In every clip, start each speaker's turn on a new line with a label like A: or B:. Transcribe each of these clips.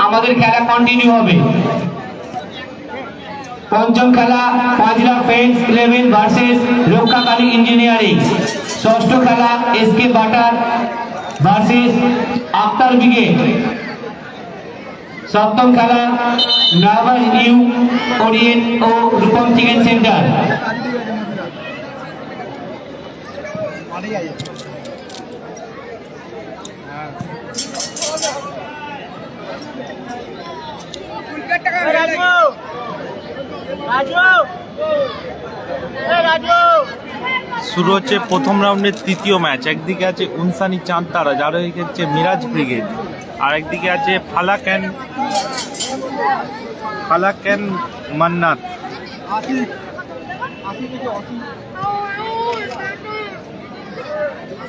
A: আমাদের খেলা কন্টিনিউ হবে। পঞ্চম খেলা Panchra friends 11 versus Rakshakali engineering. ষষ্ঠ খেলা SK butter versus Akhtar brigade. সপ্তম খেলা নাভাস ইউ ওরিয়েন্ট ও রূপম চিকেন সেন্টার।
B: শুরু হচ্ছে প্রথম রাউন্ডের তৃতীয় ম্যাচ। একদিকে আছে উনসানি চাঁদ তারা, যার হচ্ছে মিরাজ ব্রিগেড, আর একদিকে আছে ফালাক অ্যান্ড মান্নাত।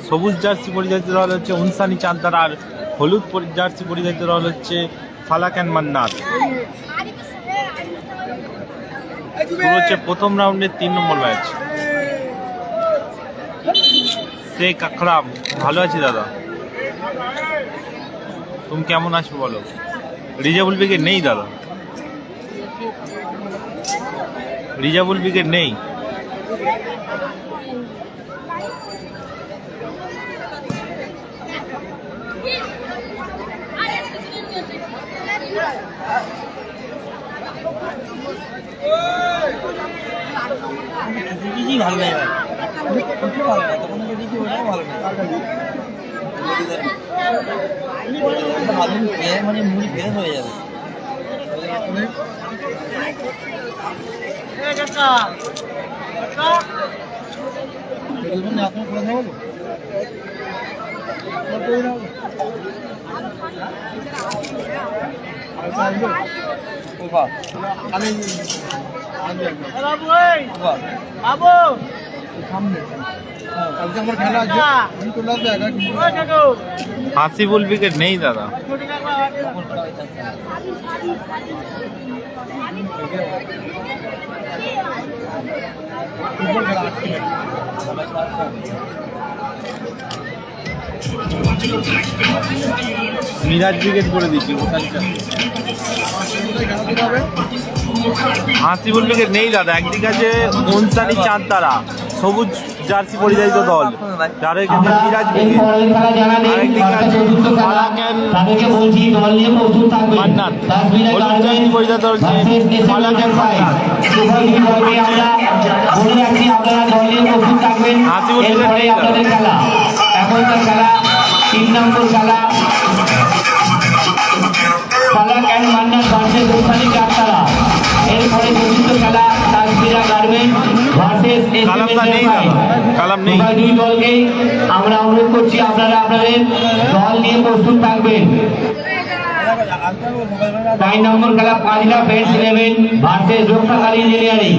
B: সবুজ জার্সি পরিচালিত দল হচ্ছে উনসানি চাঁদ তারা, আর হলুদ জার্সি পরিচালিত দল হচ্ছে ফালাক অ্যান্ড মান্নাত। শুরু হচ্ছে প্রথম রাউন্ডের 3 নম্বর ম্যাচ। শেখ আকরাম, ভালো আছি দাদা, তুমি কেমন আছো বলো? রিজাবুল ব্রিগেড নেই দাদা, রিজাবুল ব্রিগেড নেই।
C: ভালো লাগে কিছু ভালো লাগে তখন দেখি ওটাও ভালো লাগে মানে মুড়ি ফ্রেশ হয়ে যাবে।
B: হাসিবুল ব্রিগেড নেই দাদা। মিরাজ ব্রিগেড করে দিচ্ছি। হাসিবুল ব্রিগেড নেই দাদা। একদিকে আছে উনসানি চাঁদ তারা, সবুজ জার্সি পরিচালিত দল, যার এখানে মিরাজ ব্রিগেড, আর একদিকে আছে মান্নাত, হলুদ জার্সি পরিচালিত হচ্ছে ফালাক অ্যান্ড মান্নাত। হাসিবুল ব্রিগেড নেই দাদা।
A: এখনকার খেলা 3 নম্বর খেলা ফালাক অ্যান্ড মান্নাত ভার্সেস উনসানি চাঁদ তারা। এরপরে চতুর্থ খেলা তাসবিরা গার্মেন্ট ভার্সেস
B: কালাম নেই।
A: দুই দলকে আমরা অনুরোধ করছি আপনারা আপনাদের দল নিয়ে প্রস্তুত থাকবেন। 4 নম্বর খেলা Panchra friends 11 versus Rakshakali engineering.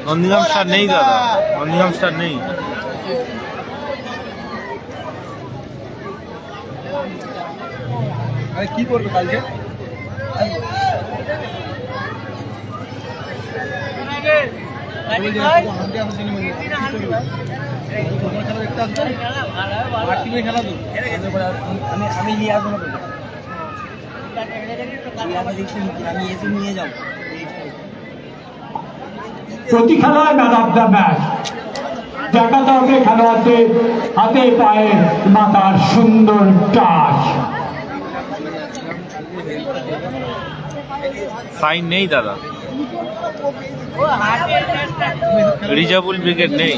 B: Nandigram star নেই দাদা, নন্দীগ্রাম স্টার নেই।
C: কি করবে কালকে? আমি নিয়ে আসবো না, আমি এসে নিয়ে যাবো।
A: প্রতি খেলায় ম্যান অফ দ্য ম্যাচ দেখাতে হবে খেলোয়াড়দের হাতে পায়ে মাথার সুন্দর টাচ।
B: সাইন নেই দাদা। রিজাবুল ব্রিগেড নেই।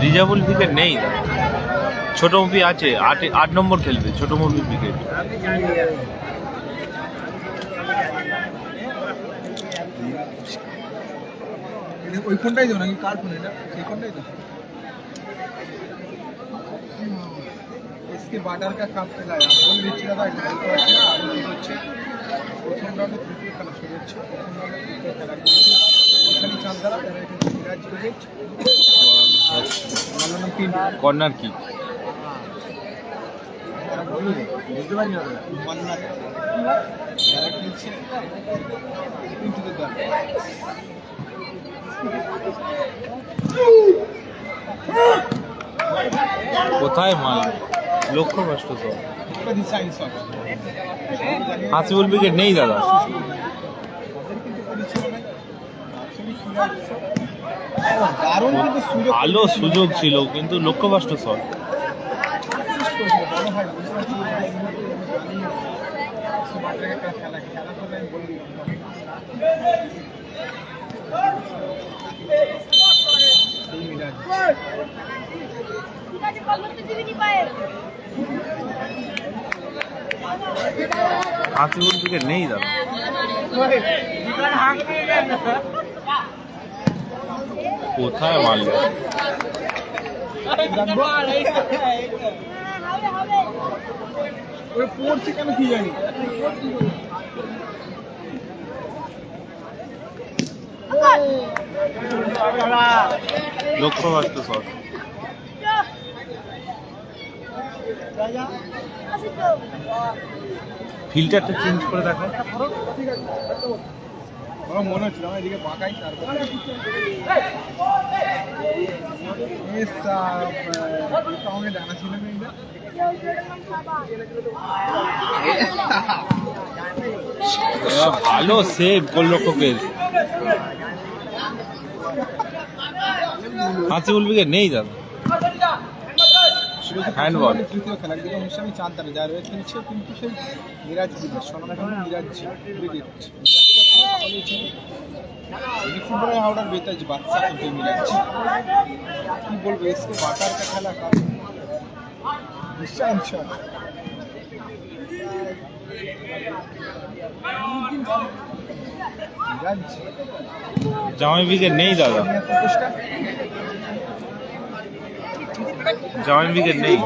B: রিজাবুল ব্রিগেড নেই। ছোট মুভি আছে, 8 নম্বর খেলবে ছোট মুভি ব্রিগেড।
C: ওই ফোনটাই দাও নাকি কার ফোন এটা? এই ফোনটাই দাও। इसके बाटर का काम पे लाया बोल দিচ্ছি দাদা, এটা বলতে পারছি না। আমি কি হচ্ছে প্রথম রাউন্ডে তৃতীয় খেলা শুরু হচ্ছে। প্রথম রাউন্ডে তৃতীয় খেলা ওখানে চাঁদ দ্বারা মিরাজ ব্রিগেড, আমার নাম তিনটে
B: কর্নার কিক।
C: মান্নাত যারা খেলছে তিনটে দল
B: কোথায় মাল লক্ষ্যভ্রষ্ট তো।
C: ডিসাইন সব
B: হাসিবুল উইকেট নেই দাদা।
C: দারুণ কিন্তু সুযোগ
B: ভালো সুযোগ ছিল কিন্তু লক্ষ্যভ্রষ্ট শট। হাসিবুল উইকেট নেই দাদা। কোথায় মারল?
C: পড়ছে কেন কি জানি
B: লক্ষ্যভ্রষ্ট শট। ফিল্টারটা চেঞ্জ করে দেখো।
C: আমার মনে হচ্ছিল আমার এদিকে বাঁকাই তারপর আমাকে জানা ছিল না
B: ভালো সেভ গোলরক্ষকের। হাসিবুল উইকেট নেই দাদা। হ্যান্ডবল।
C: তৃতীয় খেলা দিকে অনুষ্ঠানে চাঁদতারা যা রয়েছে খেলছে কিন্তু সেই মিরাজ বিদেশ সোনার মিরাজ ফুটবলের হাওড়ার বেতাজ বাচ্চা কিন্তু মিরাজ কি বলবো এসকে বাটার কা খেলা নিশ্চয় মিরাজ
B: জামাই উইকেট নেই দাদা। জামাই উইকেট নেই।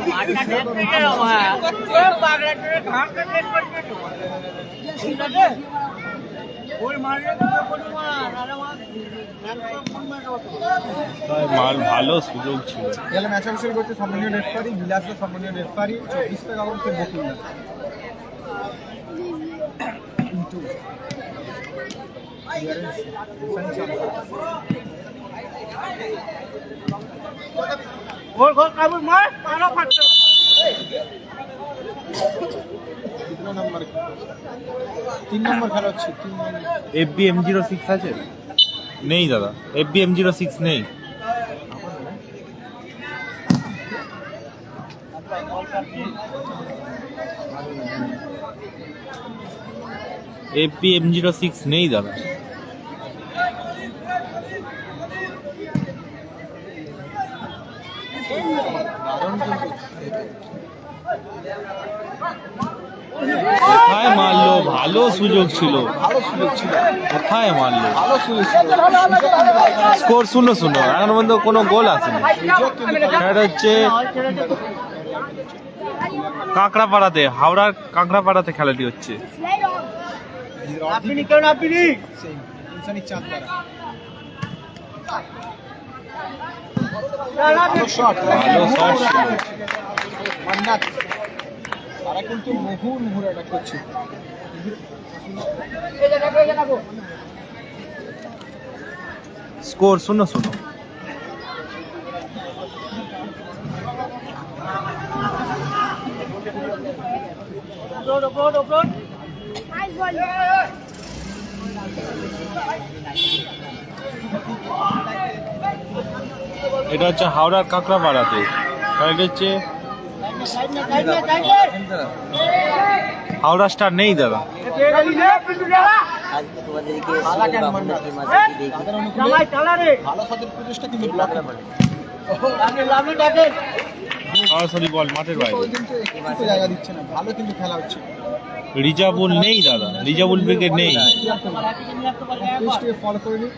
B: মাল ভালো সুযোগ ছিল।
C: গেলে ম্যাচ অফিসিয়াল করতে সম্মানীয় রেফারি বিলাসের সম্মানীয় রেফারি 24 টাকা করতে বকুলদা কিন্তু তিন নম্বর খেলা হচ্ছে
B: FB M06 আছে? নেই দাদা। FB M06 নেই। FB M06 নেই দাদা। কোথায় মারলো? ভালো সুযোগ ছিল। কোথায় মারলো? স্কোর 0-0। এখন পর্যন্ত কোনো গোল আসেনি। সেটা হচ্ছে কাঁকড়াপাড়াতে, হাওড়ার কাঁকড়াপাড়াতে খেলাটি হচ্ছে।
C: ভালো শট
B: ছিল।
C: তারা কিন্তু মুহুর অ্যাটাক করছে।
B: স্কোর 0-0। এটা হচ্ছে হাওড়ার কাঁকড়াপাড়াতে। এটা হচ্ছে হাওড়া স্টার নেই দাদা। সরাসরি বল মাঠের বাইরে।
C: জায়গা দিচ্ছে না, ভালো কিন্তু খেলা হচ্ছে।
B: রিজাবুল নেই দাদা। রিজাবুল ব্রিগেড নেই।
C: ফলো করে নিই।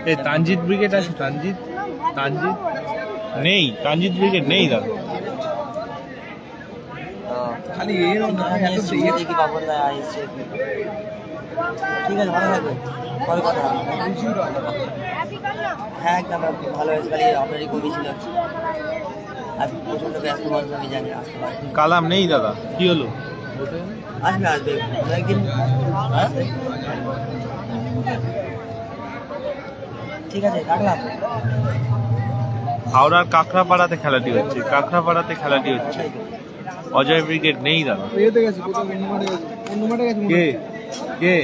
B: এই তানজিৎ ব্রিগেড আছে। তানজিৎ নেই। তানজিৎ ব্রিগেড নেই দাদা।
C: খালি এরও না এত দেখি বাবন দা আসছে। ঠিক আছে, ভালো থাকবে, পরে কথা হবে।
D: হ্যাঁ একদম ভালো হয়েছে, খালি আপনারই কবি ছিল আর প্রচণ্ড ব্যস্ত মানুষ, আমি জানি আসতে পারি।
B: কালাম নেই দাদা, কি হলো?
D: আসবে আসবে একদিন আসবে। ঠিক আছে রাখলাম।
B: হাওড়ার কাঁকড়াপাড়াতে খেলাটি হচ্ছে, কাঁকড়াপাড়াতে খেলাটি হচ্ছে। অজয় ব্রিগেড নেই দাদা।
C: এতে গেছে কোথাও, অন্য মাঠে গেছে, অন্য মাঠে গেছে মনে
B: কে
C: হয়।
B: কে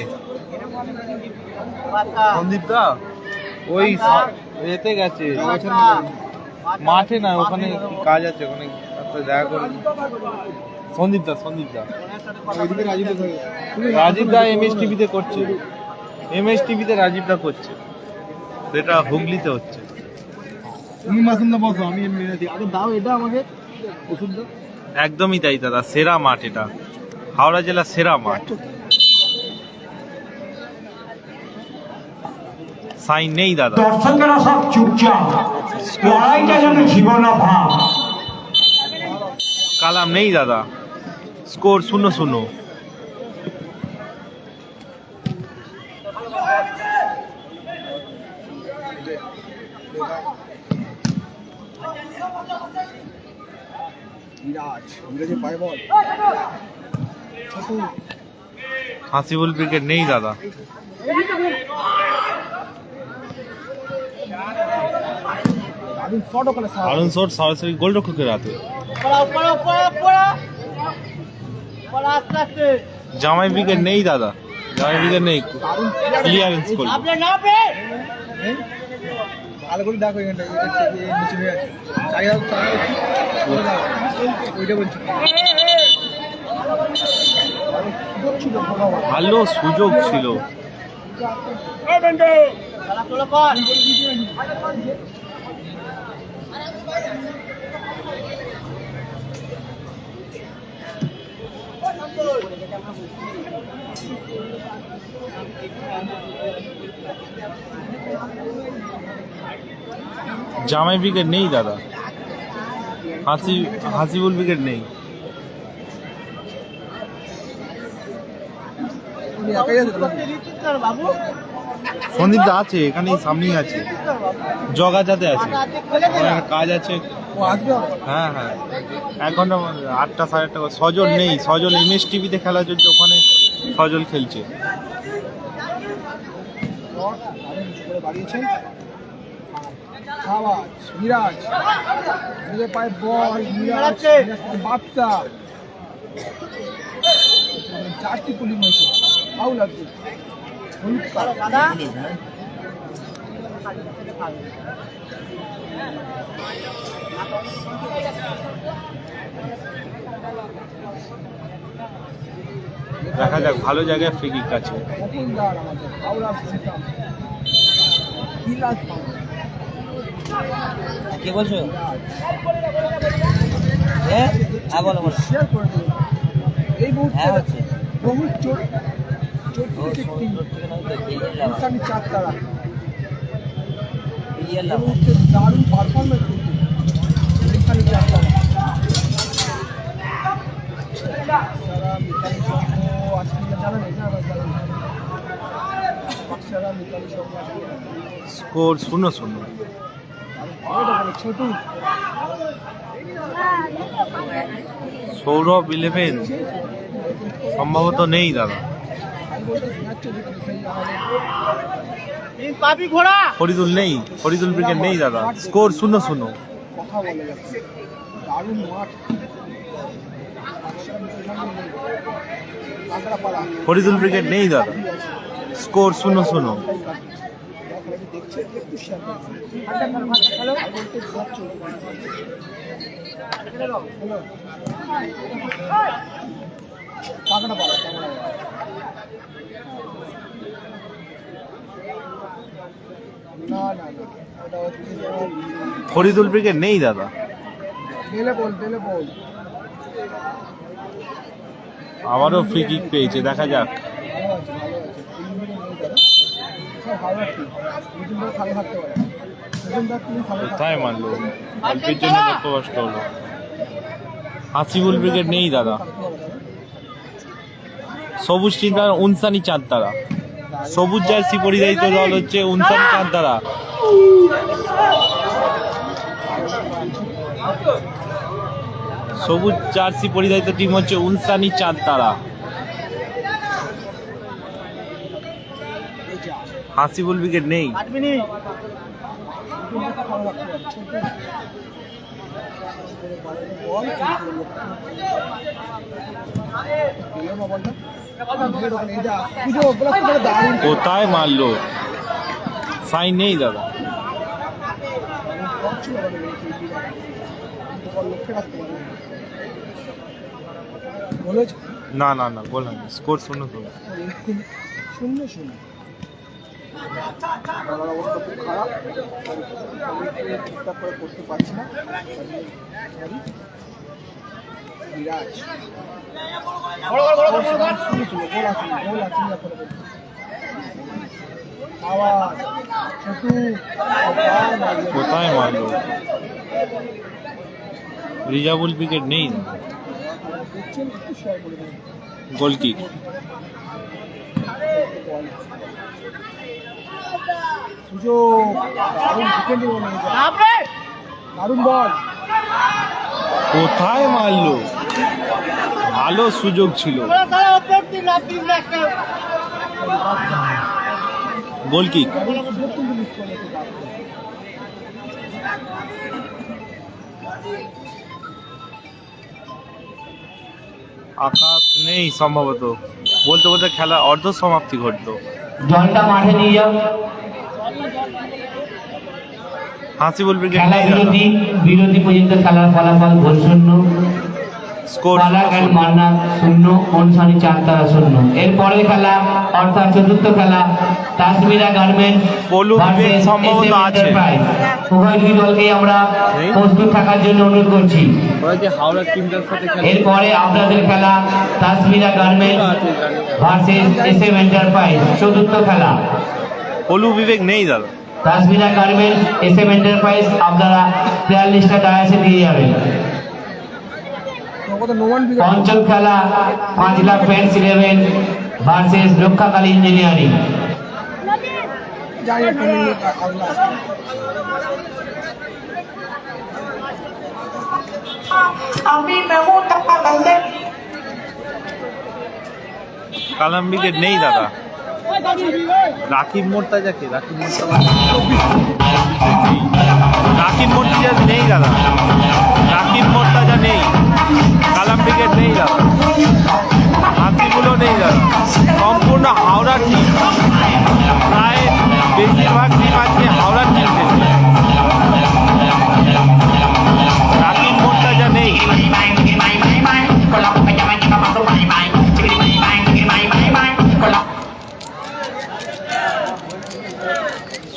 B: সন্দীপ দা? ওই এতে গেছে মাঠে না, ওখানে কি কাজ আছে, ওখানে একটা দেখা করে। সন্দীপ দা
C: ওইদিকে রাজীব থাকে।
B: রাজীব দা এমএস টিভিতে করছে, এমএস টিভিতে রাজীব দা করছে, সেটা হুগলিতে হচ্ছে।
C: তুমি মাসুমদা বসো, আমি এমনি আছি। আগে দাও এটা আমাকে ওষুধ দাও।
B: একদমই তাই দাদা, সেরা মাঠ এটা, হাওড়া জেলার সেরা মাঠ। সাইন নেই দাদা।
A: দর্শকেরা সব চুপচাপ, লড়াইটা যেন জীবনাভাব।
B: কালাম নেই দাদা। স্কোর 0-0।
C: মিরাজে পায় বল।
B: হাসিবুল ব্রিগেড নেই দাদা।
C: দারুণ শট ওখানে সারা।
B: আরুণ শট সরাসরি গোলরক্ষকের হাতে। জামাই ব্রিগেড নেই দাদা, জামাই ব্রিগেড নেই,
C: দারুণ
B: ক্লিয়ারেন্স করল।
C: ভালো করে দেখো এখানটা, এটা থেকে নিচে হয়ে আছে। চাই দাও, চাই দাও, করে দাও। ওইটা বলছি। সুযোগ ছিল ভগবান।
B: ভালো সুযোগ ছিল। জামাই ব্রিগেড নেই দাদা। হাসিবুল ব্রিগেড নেই।
C: তুমি একাই আছো তো?
B: সন্দীপ দা আছে এখানে, সামনেই আছে, জগাজাতে আছে, আমার একটা কাজ আছে।
C: ও আসবে আবার?
B: হ্যাঁ হ্যাঁ, 1 ঘন্টা 8টা 8:30। সজল নেই, সজল এমএস টিভিতে খেলা চলছে, ওখানে সজল খেলছে।
C: শট, দারুণ নিচু করে বাড়িয়েছেন। খাওয়াজ, মিরাজ। মিরাজে পায় বল, মিরাজ থেকে বাদশা। জার্সি পুলিং হয়েছে, ফাউল আছে। হলুদ কার্ড।
B: দেখা যাক, ভালো জায়গায় ফ্রি কিক আছে।
C: ওপেনদার আমাদের হাওড়া সিস্টেম। মিরাজ পায়।
D: কি বলছো? হ্যাঁ বলো বলো।
C: শেয়ার করে দেবো। এই মুহূর্তে
D: হ্যাঁ হচ্ছে।
C: বহু চোট
D: ও
C: একটি
D: সমুদ্র থেকে নয় তো বেরিয়ে
C: ইনসানি চারতারা। এই
D: এলাম।
C: মুহূর্তে দারুণ পারফরমেন্স করছে ইনসানি চারতারা। সারা মিতালি শর্মা আজকে জানা নেই না, জানা নেই। সারা মিতালি শর্মা
B: স্কোর 0-0।
C: ছোট
B: সৌরভ 11 সম্ভবত নেই দাদা। ফরিদুল নেই, ফরিদুল ব্রিগেড নেই দাদা। স্কোর 0-0।
C: কথা বলে যাচ্ছে, দারুণ মাঠ। কাঁকড়াপাড়া
B: ফরিদুল ব্রিগেড নেই দাদা। স্কোর 0-0।
C: দেখছে একটু শেয়ার করছে। কাঁকড়াপাড়া না না না, ওটা হচ্ছে
B: ফরিদুল ব্রিগেড নেই দাদা।
C: দিলে বল।
B: আবারও ফ্রি কিক পেয়েছে, দেখা যাক।
C: ভালো আছে। সব ভালো আছে। দুদিন খালি থাকতে পারে।
B: কোথায় মারলো, অল্পের জন্য লক্ষ্যভ্রষ্ট হলো। হাসিবুল ব্রিগেড নেই দাদা। সবুজ চিন্তার উনসানি চাঁদতারা। সবুজ জার্সি পরিধারিত দল হচ্ছে উনসানি চাঁদতারা। সবুজ জার্সি পরিধারিত টিম হচ্ছে উনসানি চাঁদতারা। হাসিবুল উইকেট নেই। কোথায় মারলো? সাইন নেই দাদা। না না না, গোল হয়নি, স্কোর 0-0।
C: 0-0। আমার অবস্থা খুব খারাপ, ঠিকঠাক করে করতে পারছি না। বিরাজ
B: কোথায় মারলো? রিজাবুল উইকেট নেই। গোল কিক।
C: সুযোগ, দারুণ বল।
B: কোথায় মারলো? ভালো সুযোগ ছিল। গোল কিক। আকাশ নেই সম্ভবত, বলতে বলতে খেলা অর্ধ সমাপ্তি ঘটলো।
A: জলটা মাঠে নিয়ে যাও।
B: হাসিবুল উইকেট
A: খেলা
B: নেই।
A: বিরতি পর্যন্ত খেলার ফলাফল goal 0।
B: Score
A: Palak and Manna 0, Unsani Chandtara 0। এরপরে খেলা অর্থাৎ চতুর্থ খেলা তাসমিরা গার্মেন্ট
B: পলু বিবেক সম্ভবত আছে।
A: উভয় দুই দলকে আমরা প্রস্তুত থাকার জন্য অনুরোধ করছি।
B: ওরা যে হাওড়া টিমটার সাথে খেলে।
A: এরপরে আপনাদের খেলা Tasmira garment versus SM enterprise, চতুর্থ খেলা।
B: পলু বিবেক নেই দাদা।
A: তাসমিরা গার্মেন্ট এসএম এন্টারপ্রাইজ আপনারা প্লেয়ার লিস্টটা ডায়াসে দিয়ে যাবেন। পঞ্চম খেলা 5 lakh friends 11 versus Rakshakali engineering.
B: Kalam wicket নেই দাদা। রাকিব মোর্তাজাকে রাকিব মোর্তাজা নেই দাদা। রাকিব মোর্তাজা নেই। কালাম উইকেট নেই দাদা। হাসিগুলো নেই দাদা। সম্পূর্ণ হাওড়া টিম, প্রায় বেশিরভাগ টিম আছে হাওড়া টিম থেকে। রাকিব মোর্তাজা নেই।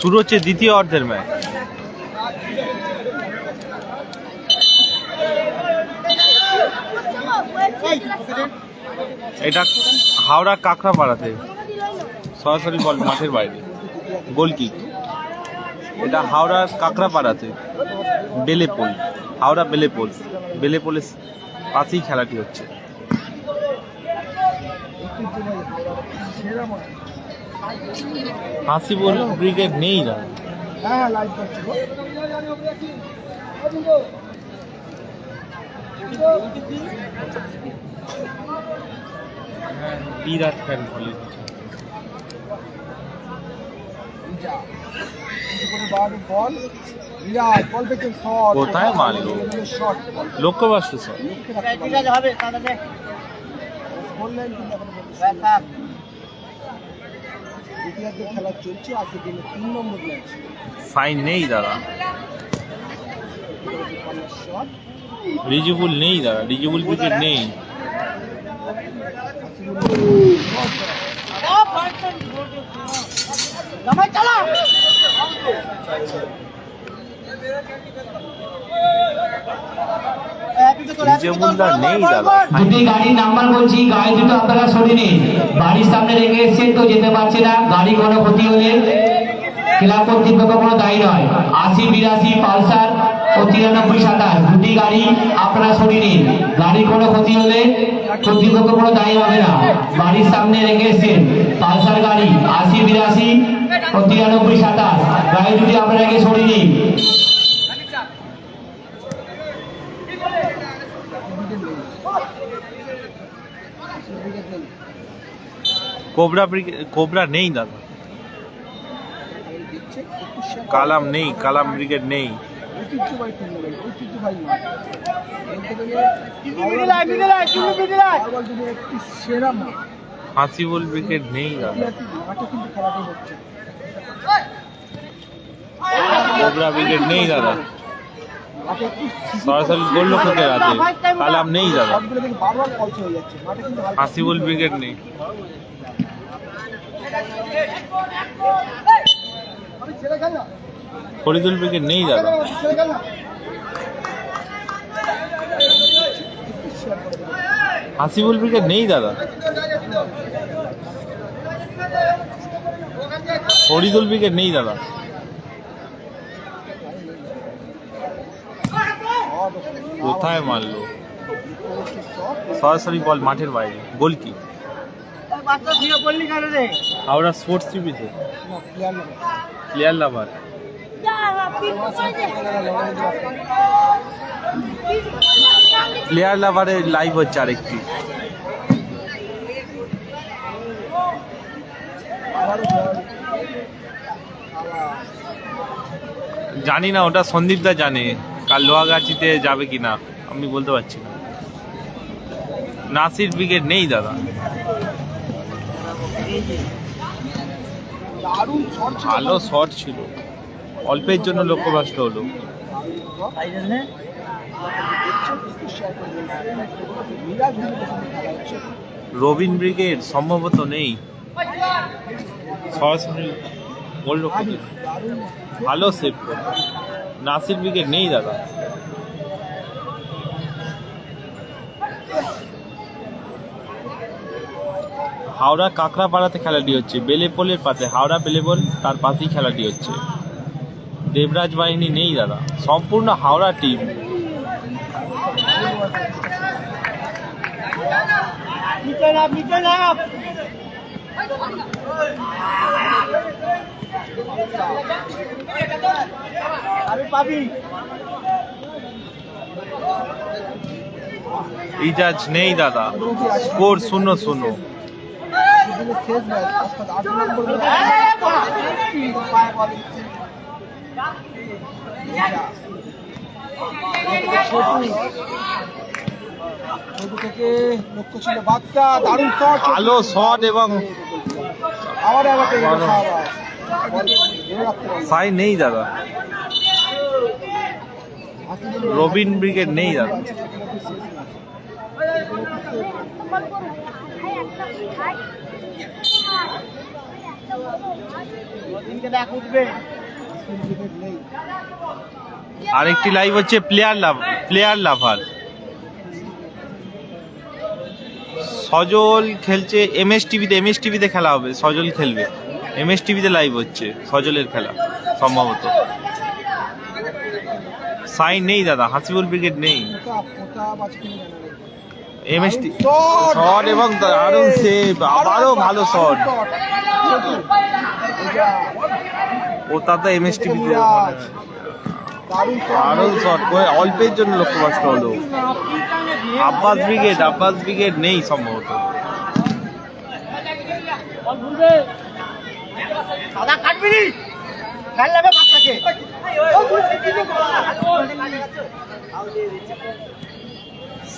B: শুরু হচ্ছে দ্বিতীয় অর্ধের ম্যাচ। এটা হাওড়া কাঁকড়াপাড়াতে, সরাসরি বল মাঠের বাইরে। গোল কিক। এটা হাওড়া কাঁকড়াপাড়াতে, বেলেপোল, হাওড়া বেলেপোল। বেলেপোলের পাশেই খেলাটি হচ্ছে। হাসিবুল উইকেট নেই না। বিরাট ফ্যান বলে কোথায় মারলো? লক্ষ্যবস্তু স্যার।
C: খেলা চলছে, আজকে দিনে 3 নম্বর ম্যাচ।
B: ফাইন নেই দাদা। রিজিবুল নেই দাদা। রিজিবুল উইকেট নেই। রিজিবুলটা নেই দাদা।
A: দুটি গাড়ির নাম্বার বলছি, গাড়ি দুটো আপনারা সরিয়ে নিন। বাড়ির সামনে রেখে এসছেন তো যেতে পারছে না। গাড়ি কোনো ক্ষতি হলে ক্লাব কর্তৃপক্ষ কোনো দায়ী নয়। 80-82 পালসার ও 93-27 দুটি গাড়ি আপনারা সরিয়ে নিন। গাড়ির কোনো ক্ষতি হলে কর্তৃপক্ষ কোনো দায়ী হবে না। বাড়ির সামনে রেখে এসছেন পালসার গাড়ি 80-82 ও 93-27 গাড়ি দুটি আপনাকে সরিয়ে নিন।
B: কোবরা নেই দাদা, কালাম নেই, কালাম ব্রিগেড নেই।
C: ঐতিহ্যবাহী টুর্নামেন্ট, ঐতিহ্যবাহী মাঠ। বলতে গেলে একটি সেরা মাঠ।
B: হাসিবুল ব্রিগেড নেই দাদা,
C: ঐতিহাসিক মাঠে কিন্তু খেলাটি হচ্ছে।
B: কোবরা ব্রিগেড নেই দাদা,
C: মাঠে একটি
B: সরাসরি গোলরক্ষকের হাতে। কালাম নেই দাদা,
C: সবগুলো থেকে বারবার ফলস হয়ে যাচ্ছে। মাঠে কিন্তু
B: হাসিবুল ব্রিগেড নেই। ফরিদুল ব্রিগেড নেই দাদা, হাসিবুল ব্রিগেড নেই দাদা, ফরিদুল ব্রিগেড নেই দাদা। কোথায় মারলো? সরাসরি বল মাঠের বাইরে। গোল কি? হাওড়া স্পোর্টস টিভিতে প্লেয়ার লাভার। প্লেয়ার লাভারের লাইভ হচ্ছে আরেকটি। জানি না, ওটা সন্দীপ দা জানে। কাল লোহাগাছিতে যাবে কিনা আমি বলতে পারছি না। নাসির ব্রিগেড নেই দাদা, ভালো শট ছিল, অল্পের জন্য লক্ষ্যভ্রষ্ট হলো। রবিন ব্রিগেড সম্ভবত নেই, সরাসরি গোলরক্ষক ভালো সেভ করে। নাসির ব্রিগেড নেই দাদা, হাওড়া কাঁকড়াপাড়াতে খেলাটি হচ্ছে। বেলেপোলের পাশে হাওড়া বেলেপোল, তার পাশেই খেলাটি হচ্ছে। দেবরাজ বাহিনী নেই দাদা, সম্পূর্ণ হাওড়া টিম। ইজাজ নেই দাদা, স্কোর 0-0।
C: শেষ ম্যাচ অর্থাৎ 8 নম্বর ছোট থেকে লক্ষ্য ছিল বাদশা, দারুণ শট,
B: ভালো শট এবং
C: আবার
B: সাই নেই দাদা। রবিন ব্রিগেড নেই দাদা, আরেকটি লাইভ হচ্ছে প্লেয়ার লাভার। সজল খেলছে এমএস টিভিতে খেলা হবে, সজল খেলবে। এমএস টিভিতে লাইভ হচ্ছে সজলের খেলা সম্ভবত। সাইন নেই দাদা, হাসিবুল ব্রিগেড নেই। এমএসটি শট এবং দারুণ সেভ, আবারও ভালো শট। ও তাতে এমএস টিভিতে দারুণ শট করে অল্পের জন্য লক্ষ্যভ্রষ্ট হলো। আব্বাস ব্রিগেড নেই সম্ভবত।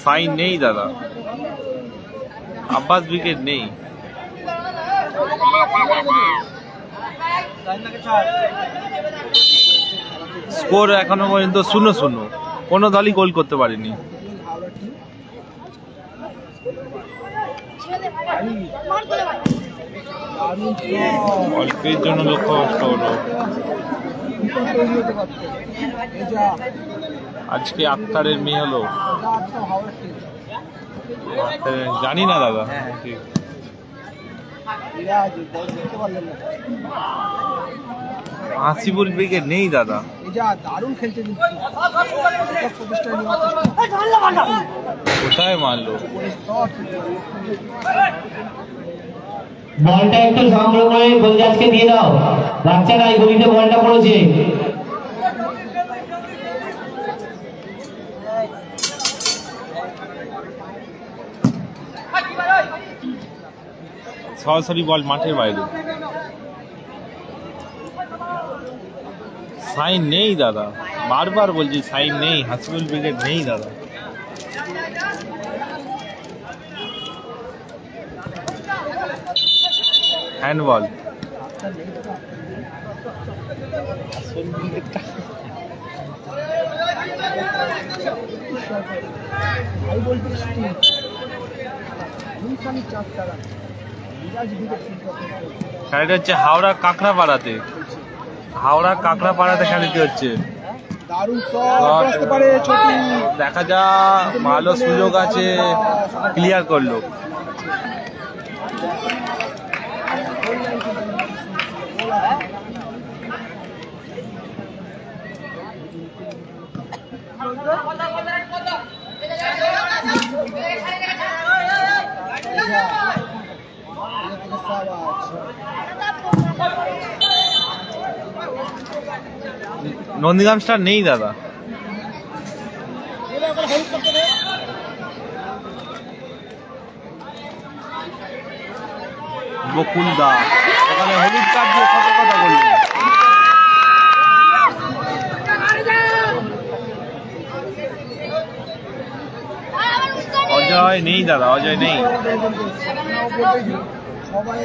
B: সাইন নেই দাদা, আব্বাস ব্রিগেড নেই। স্কোর এখনো পর্যন্ত 0-0, কোনো দলই গোল করতে পারেনি। অল্পের জন্য লক্ষ্যভ্রষ্ট হলো। আজকে আক্তারের মেয়ে হলো, জানি না দাদা। ঠিক হাসিবুল ব্রিগেড নেই দাদা।
C: এই যা দারুণ খেলছে কিন্তু প্রতিষ্ঠায় নেওয়ার চেষ্টা
B: কোথায় মারলো?
C: করে শট
A: বলটা একটু সংগ্রহ করে গোলজাজকে দিয়ে দাও। বাচ্চারা এই গলিতে বলটা পড়েছে।
B: সরাসরি বল মাঠের বাইরে। সাইন নেই দাদা, বারবার বলছি সাইন নেই, হাসিবুল ব্রিগেড নেই দাদা। হ্যান্ডবল।
C: হাই ভোল্টেজ টিম ইনসানি 4 টাকা মিরাজ বিকেট
B: খেলাটি হচ্ছে হাওড়া কাঁকড়াপাড়াতে। হাওড়া কাঁকড়াপাড়াতে খেলাটি হচ্ছে।
C: দারুণ শট আসতে পারে ছোটি
B: দেখা যা, ভালো সুযোগ আছে, ক্লিয়ার করলো। নন্দীগ্রাম স্টার নেই দাদা। বকুলদা এখানে হলুদ কার্ড দিয়ে সতর্কতা করলেন। অজয় নেই দাদা, অজয় নেই।
C: সবাই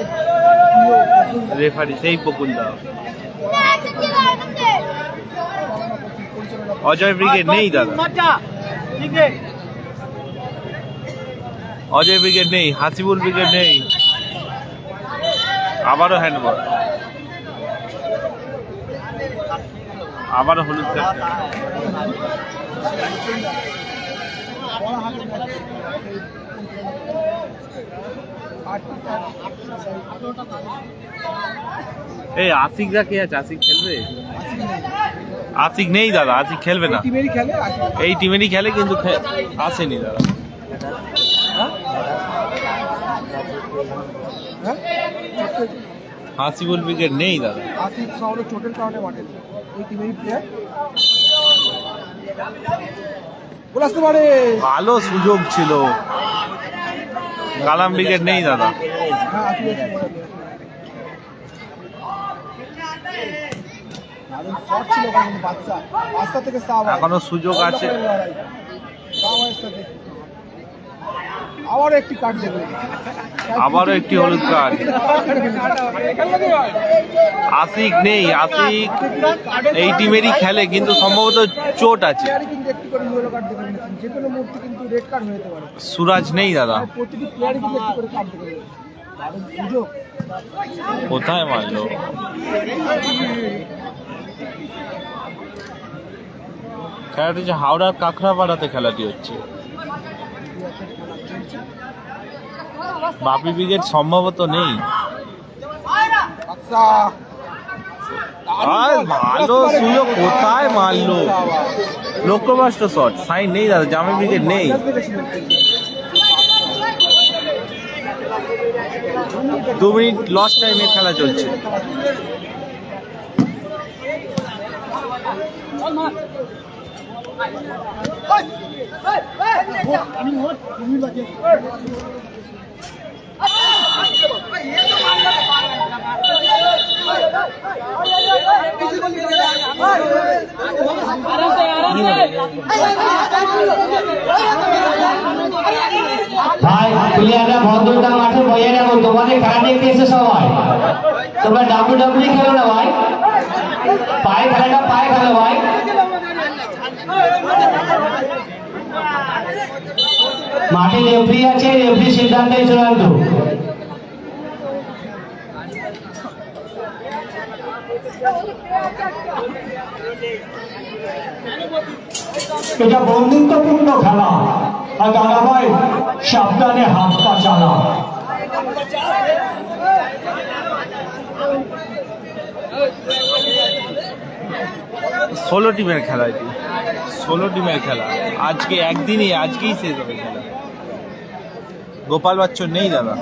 B: রেফারি সেই বকুলদা। অজয় ব্রিগেড নেই দাদা, অজয় ব্রিগেড নেই, হাসিবুল ব্রিগেড নেই। আবারও হ্যান্ডবল, আবারও হলুদ কার্ড। এই আশিকরা কে আছে? আশিক খেলবে? আশিক নেই দাদা, আশিক খেলবে না।
C: টিমেরই খেলে
B: এই টিমেরই খেলে কিন্তু আসেনি দাদা। হাসিবুল ব্রিগেড নেই দাদা।
C: আশিক শহরে চোটের কারণে মাঠে নেই। এই টিমেরই প্লেয়ার গোল আসতে পারে।
B: ভালো সুযোগ ছিল। কালাম ব্রিগেড নেই দাদা।
C: হ্যাঁ আশিক আছে। দারুণ শট ছিল কিন্তু বাচ্চা থেকে সাব
B: এখনো সুযোগ আছে।
C: আবারও একটি কার্ড দেবে,
B: আবারও একটি হলুদ কার্ড। আশিক নেই, আশিক এই টিমেরই খেলে কিন্তু সম্ভবত চোট আছে।
C: কিন্তু একটি করে ইয়েলো কার্ড দেবে, যে কোনো মুহূর্তে কিন্তু রেড কার্ড হয়ে যেতে পারে।
B: সুরাজ নেই দাদা।
C: প্রতিটি প্লেয়ারই কিন্তু একটি করে কার্ড দেবে। দারুণ সুযোগ।
B: কোথায় মারলো? খেলাটি হচ্ছে হাওড়ার কাঁকড়াপাড়াতে খেলাটি হচ্ছে। বাপি ব্রিগেড সম্ভবত নেই।
C: আচ্ছা
B: আর ভালো সুযোগ, কোথায় মারলো? লক্ষ্যভ্রষ্ট শট। সাইন নেই দাদা, জামি ব্রিগেড নেই। দু মিনিট লস টাইমে খেলা চলছে।
A: ভাই প্লেয়াররা ভদ্রতা মাঠে বইয়ে রাখো, তোমাদের খেলা দেখতে এসে সবাই। তোমরা ডাব্লিউডাব্লিউ খেলো না ভাই, পায়ে খেলাটা পায়ে খেলো ভাই। মাঠে রেফারি আছে, রেফারি সিদ্ধান্তে চূড়ান্ত।
E: এটা বন্ধুত্বপূর্ণ খেলা, আর দাদা ভাই সাবধানে হাত পা চালা।
B: 16 টিমের খেলা এটি, 16 টিমের খেলা। আজকে আজকেই শেষ হবে খেলা। গোপাল বাচ্চন নেই দাদা।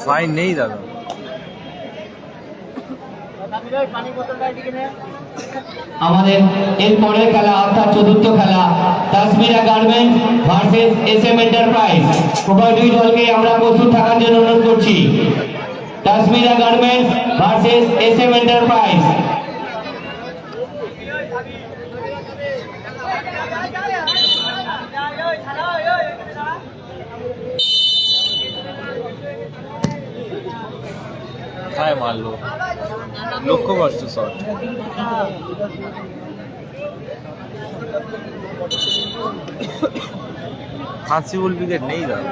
B: ফাইন নেই দাদা।
A: আমাদের এর পরের খেলা অর্থাৎ চতুর্থ খেলা Kashmira garments versus SM enterprise. উভয় দুই দলকে আমরা প্রস্তুত থাকার জন্য অনুরোধ করছি। Kashmira garments versus SM enterprise.
B: কোথায় মারলো, লক্ষ্যভ্রষ্ট শট। হাসিবুল উইকেট নেই দাদা।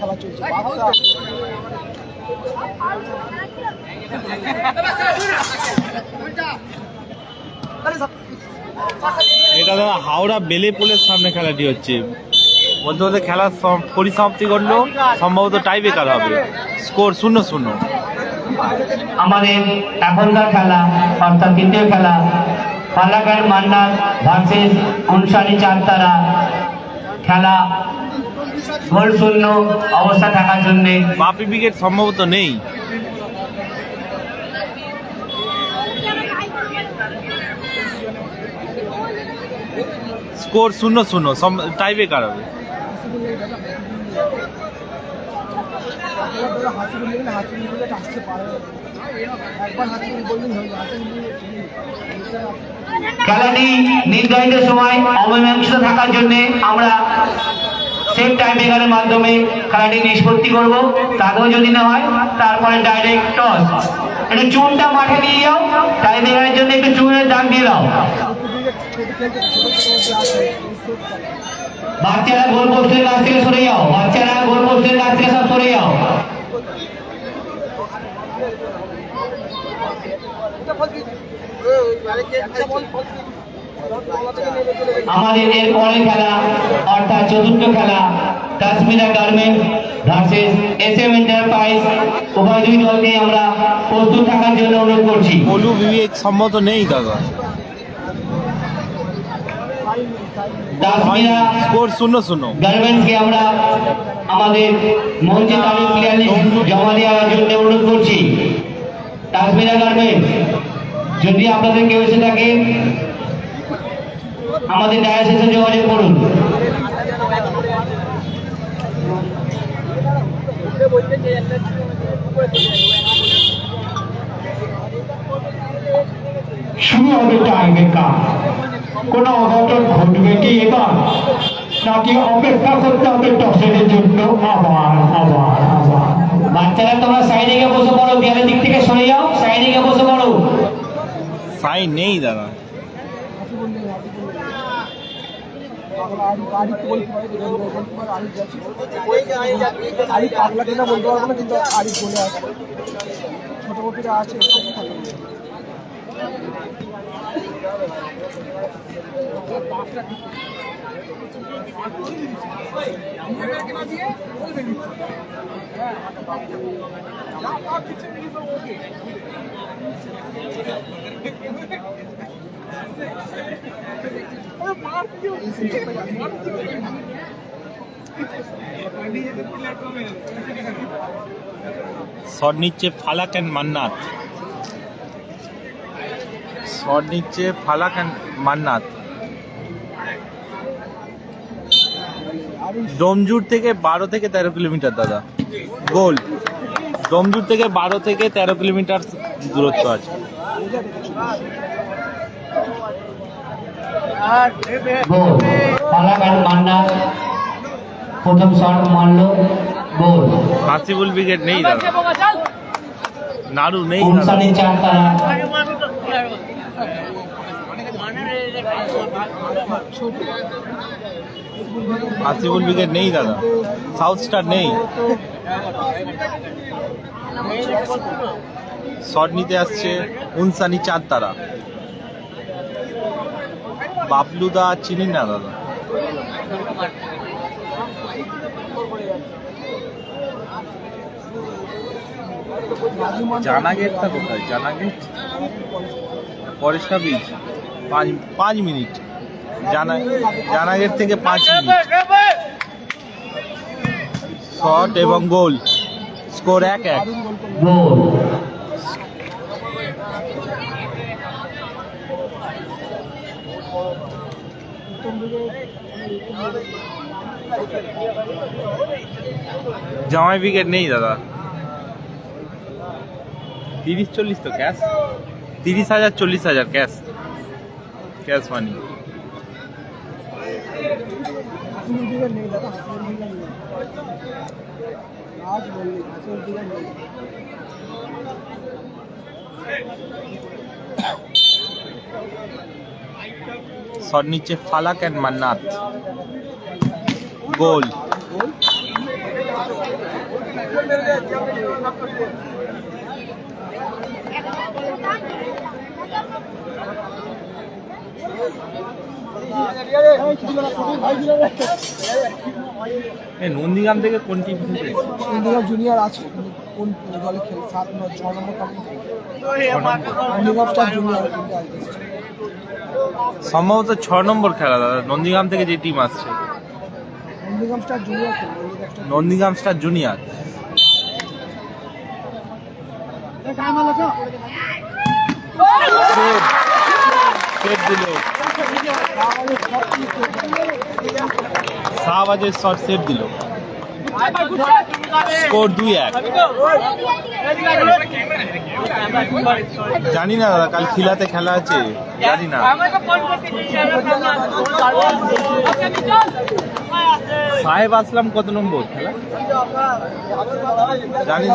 C: খেলা চলছে
B: এটা দাদা হাওড়া বেলেপুলের সামনে খেলাটি হচ্ছে। মধ্যে মধ্যে খেলার পরিসমাপ্তি করলো, সম্ভবত টাই ব্রেকার হবে। স্কোর 0-0।
A: আমাদের এখনকার খেলা অর্থাৎ তৃতীয় খেলা পালাকার মান্নার ভার্সেস অনুসারী চারতারা। খেলা গোল শূন্য অবস্থা থাকার জন্যে
B: বাপি উইকেট সম্ভবত নেই। স্কোর 0-0, টাই ব্রেকার হবে।
C: আসতে পারে একবার হাসিবুল বললেন হয়ে
A: খেলাটি নির্ধারিত সময় অমীমাংসিত থাকার জন্য আমরা সেফ টাইম ব্রেকারের মাধ্যমে খেলাটি নিষ্পত্তি করব। তাতেও যদি না হয় তারপরে ডাইরেক্ট টস। একটু চুনটা মাঠে নিয়ে যাও, টাইম ব্রেকারের জন্য একটু চুনের দাগ দিয়ে দাও। বাচ্চারা গোল পোস্টের কাছ থেকে সরে যাও, বাচ্চারা গোল পোস্টের কাছ থেকে সব সরে যাও। আমাদের এর পরের খেলা অর্থাৎ চতুর্থ খেলা Kashmira garments versus SM enterprise. উভয় দুই দলকে আমরা প্রস্তুত থাকার জন্য অনুরোধ করছি।
B: বলু বিবেক সম্মত নেই দাদা।
A: কাশ্মীরা
B: স্কোর 0-0।
A: গার্মেন্টসকে আমরা আমাদের মঞ্চে তালিম প্লেয়ার লিস্ট জমা দেওয়ার জন্য অনুরোধ করছি। কাশ্মীরা গার্মেন্টস, যদি আপনাদের কেউ এসে থাকে আমাদের ডায়াসিসে যোগাযোগ করুন।
E: শুরু হবে টাইম ব্রেকার। কোনো অঘটন ঘটবে কি এবার, নাকি অপেক্ষা করতে হবে টসের জন্য? আবার আবার আবার
A: বাচ্চারা তোমরা সাইডে গিয়ে বসে পড়ো, দেয়ালের দিক থেকে সরে যাও, সাইডে গিয়ে বসে পড়ো।
B: সাইন নেই দাদা।
C: আরিফ পাগলা কিনা বলতে পারবো না, কিন্তু আরিফ বলে আছে, ছোট কপিরা আছে।
B: শট নিচ্ছে ফালাক অ্যান্ড মান্নাত। শট নিচ্ছে ফালাক অ্যান্ড মান্নাত। ডোমজুর থেকে 12 থেকে 13 কিলোমিটার দাদা। গোল ডোমজুর থেকে 12 থেকে 13 কিলোমিটার দূরত্ব আছে।
A: গোল পালাক আর মান্না প্রথম শট মারলো, গোল।
B: হাসিবুল উইকেট নেই দাদা। নাড়ু নেই দাদা।
A: উনসানি চার তারা
B: আসিফুল ব্রিগেড নেই দাদা। সাউথ স্টার নেই। শট নিতে আসছে উনসানি চার তারা। বাবলুদা চিনি না দাদা। জানাগেটটা কোথায়? জানাগেট ফরেস্টা ব্রিজ 5 মিনিট। জানাগেট থেকে 5 মিনিট। শট এবং গোল। স্কোর 1-1।
A: গোল
B: জামাই ব্রিগেড নেই দাদা। 30-40 তো ক্যাশ। 30,000 40,000 ক্যাশ। ক্যাশ মানি। শট নিচ্ছে ফালাক অ্যান্ড মান্নাত। গোল। নন্দীগ্রাম থেকে কোন টিম?
C: ইন্ডিয়া জুনিয়র আছে, কিন্তু কোন দলে খেলে? 6 নম্বর নন্দীগ্রাম স্টার জুনিয়র
B: সম্ভবত 6 নম্বর খেলা দাদা। নন্দীগ্রাম থেকে যে টিম আসছে
C: নন্দীগ্রাম স্টার জুনিয়র খেলে।
B: Nandigram star junior. সেভ দিল। শাহবাজের শট সেভ দিল। স্কোর 2-1। জানি না দাদা, কাল খিলাতে খেলা আছে, জানি না। সাহেব আসলাম কত নম্বর খেলা জানি না।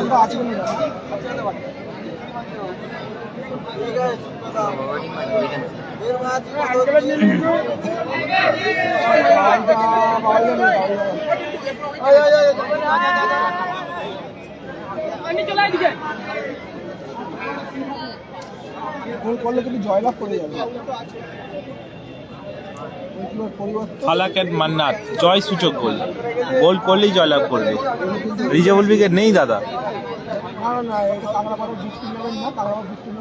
C: গোল করলে কিন্তু জয়লাভ করে যাবে।
B: ফালাক অ্যান্ড মান্নাত জয় সূচক গোল। গোল করলেই জয়লাভ করবে। রিজেবল ব্রিগেড নেই দাদা।
C: না না, এটা কামরাপাড়া বিট টুর্নামেন্ট না, কামরাপাড়া বিট
B: গোল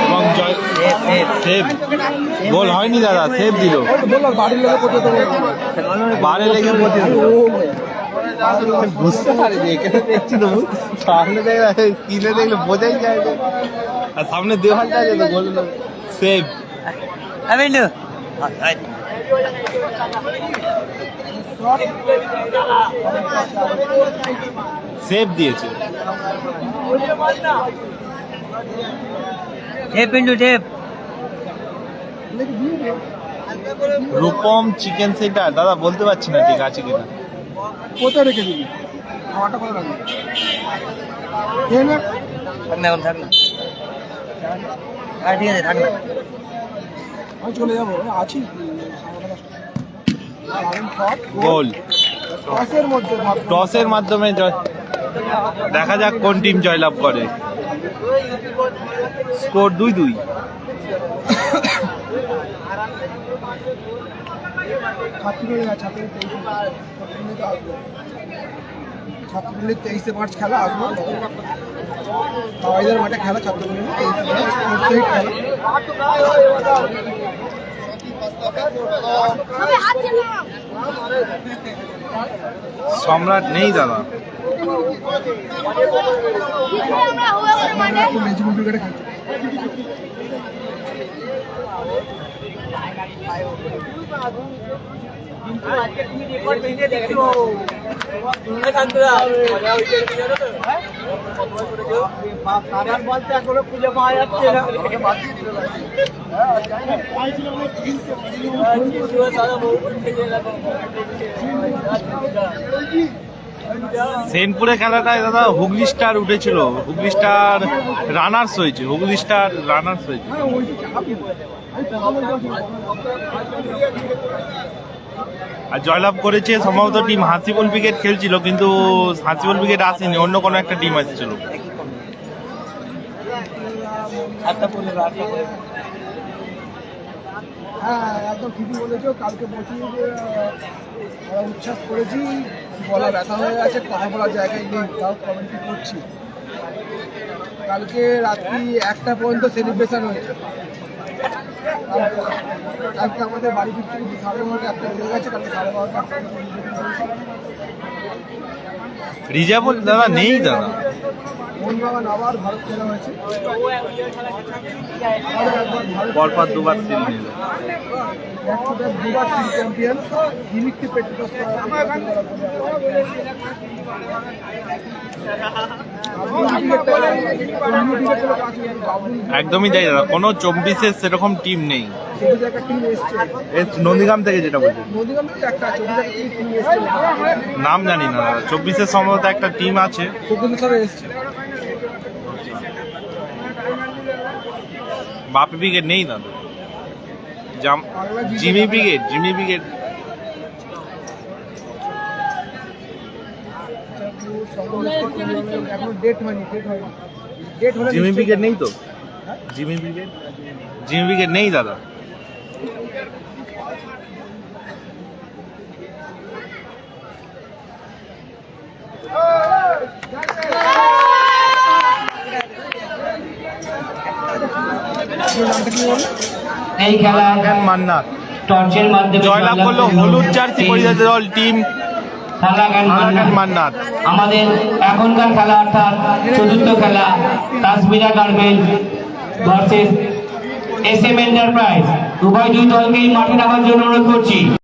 B: এবং জয় সেভ। গোল হয়নি দাদা, সেভ দিল।
C: বাড়ির লোকে করতে দেবো।
B: বারে লেগে পড়তে বুঝতে পারি যে এখানে দেখছি তো সামনে দেখলে স্ক্রিনে দেখলে বোঝাই যায় না। আর সামনে দেওয়ালটা আছে তো গোল সেভ। সেভ দিয়েছে। রূপম চিকেন সেন্টার দাদা বলতে পারছি না ঠিক আছে কিনা।
C: কোথায় রেখে দিবি? খাওয়াটা করে রাখবি।
D: থাক না ঠিক আছে, থাক না।
C: আমি চলে যাবো, আছি।
B: গোল
C: টসের মধ্যে
B: টসের মাধ্যমে দেখা যাক কোন টিম জয়লাভ করে। স্কোর 2-2।
C: ছাত্রগুলির 23 মার্চ খেলা আসবো। সবাইদের মাঠে খেলা ছাত্রগুলির 23 খেলা।
B: সম্রাট নেই দাদা।
C: লেজিবল ব্রিগেডে খেলছে।
B: সেনপুরে খেলাটায় দাদা হুগলি স্টার উঠেছিল, হুগলি স্টার রানার্স হয়েছে, হুগলি স্টার রানার্স হয়েছে। আর জয়লাভ করেছে সম্ভবত টিম হাসিবুল ব্রিগেড খেলছিল, কিন্তু হাসিবুল ব্রিগেড আসেনি, অন্য কোনো একটা টিম আসছিল।
C: হ্যাঁ একদম ঠিকই বলেছো। কালকে প্রচুর উচ্ছ্বাস করেছি, গলা ব্যথা হয়ে গেছে, কথা বলার জায়গায় নেই, তাও কমেন্ট্রি করছি। কালকে রাত্রি 1টা পর্যন্ত সেলিব্রেশন হয়েছে। কালকে আমাদের বাড়ি ফিরতে কিন্তু 12:30 একটা বেজে গেছে। কালকে 12:30
B: রিজার্ভ দাদা নেই দাদা,
C: মোহনবাগান আবার ভারত খেলা হয়েছে।
B: পরপর দুবার সিল নিল।
C: একশোটা দুবার সিল চ্যাম্পিয়ন, দিমিত্রি পেট্রোস
B: একদমই তাই দাদা, কোনো 24-এর সেরকম টিম নেই।
C: একটা টিম এসছে,
B: নন্দীগ্রাম থেকে যেটা বলছি,
C: নদীগ্রাম থেকে একটা 24 টিম এসছে,
B: নাম জানি না দাদা, 24-এর সম্ভবত একটা টিম আছে।
C: ভুবনেশ্বরে এসছে।
B: বাপি ব্রিগেড নেই দাদা, জিমি ব্রিগেড, জিমি ব্রিগেড
C: এখনো ডেট হয়নি, ডেট হলে
B: জিমি ব্রিগেড নেই তো, জিমি ব্রিগেড, জিমি ব্রিগেড নেই দাদা।
A: এই খেলা
B: মান্নাত
A: টর্চের মাধ্যমে
B: জয়লাভ করলো হলুদ জার্সি পরিহিত দল টিম
A: সালাগান
B: মান্নাত।
A: আমাদের এখনকার খেলা অর্থাৎ চতুর্থ খেলা Tasmira garments versus SM enterprise, উভয় দুই দলকেই মাঠে নামার জন্য অনুরোধ করছি।